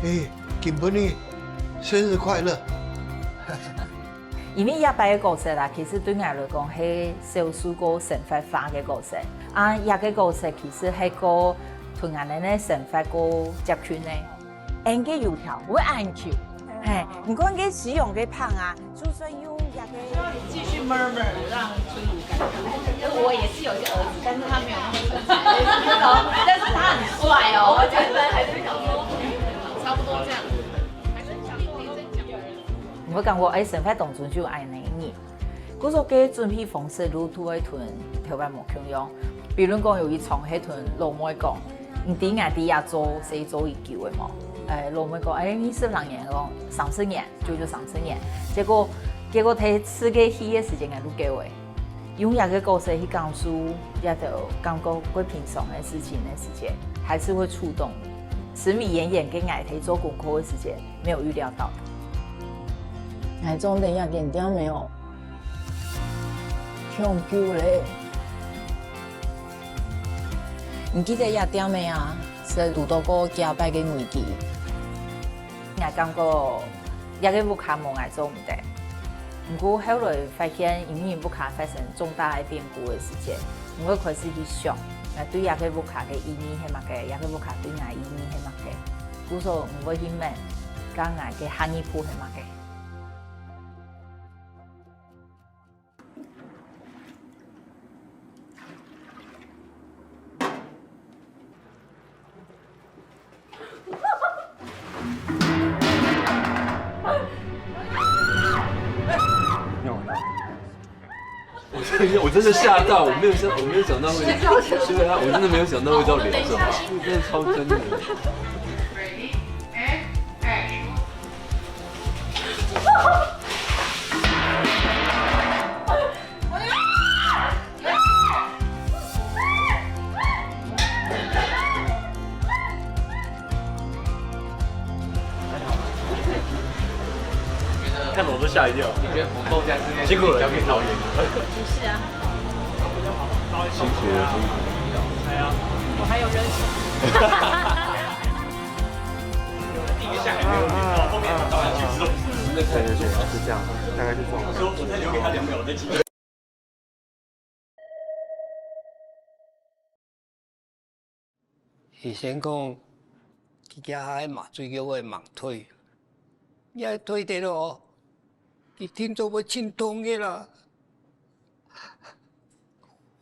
你，金本你生日快乐！因为亚白的故事啦，其实对我来讲是少数个神法化的故事。啊，亚个故事其实係個同人哋咧神法個集團咧。按個油條會按球，嘿，唔講個使用個胖啊，就算用一個。希望你繼續 murmur， 讓春如感動。我也是有一個兒子，但是他沒有那麼身材，但是他很帥哦。我覺得還是想說，差不多這樣。還是想說你真講。我感覺神法當中就愛你你，嗰種嘅準備方式，如圖嘅團條板冇共用。比如講有一場迄團老妹講，你第眼第亞做誰做一嚿嘅嘛？老妹講，你是兩年講30年，就30年。結果睇次個戲嘅時間係都幾位，用一個故事去講述一條感覺會平常嘅事情嘅時間，還是會觸動使你演員跟愛睇做功課嘅時間，沒有預料到的。哎，總得一點點沒有搶救咧。唔記得一點咩啊？是遇到個假敗嘅危機。我感覺一個不卡冇愛做唔得，不過後來發現因為不卡發生重大嘅變故嘅時間，我開始去想，對一個不卡嘅意義係乜嘅，一個不卡對我意義係乜嘅，故所我去問，講我嘅含義係乜嘅。我真的吓到，我没有想到会，对啊，我真的没有想到会到脸上，这真的超真的。看我都吓一跳，你觉得红豆酱是辛苦了，交给导演。不是啊，辛苦了，辛苦了。哎呀，我还有人手。第一个下海没有你，然后后面导演去之后，对，是这样，大概是这样。我说我再留给他2秒的机会。医生講，佢家喺麻醉叫我盲推，一推得咯，佢聽到我心痛嘅啦，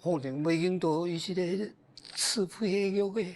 可能未經到伊是個刺肺嘅藥嘅。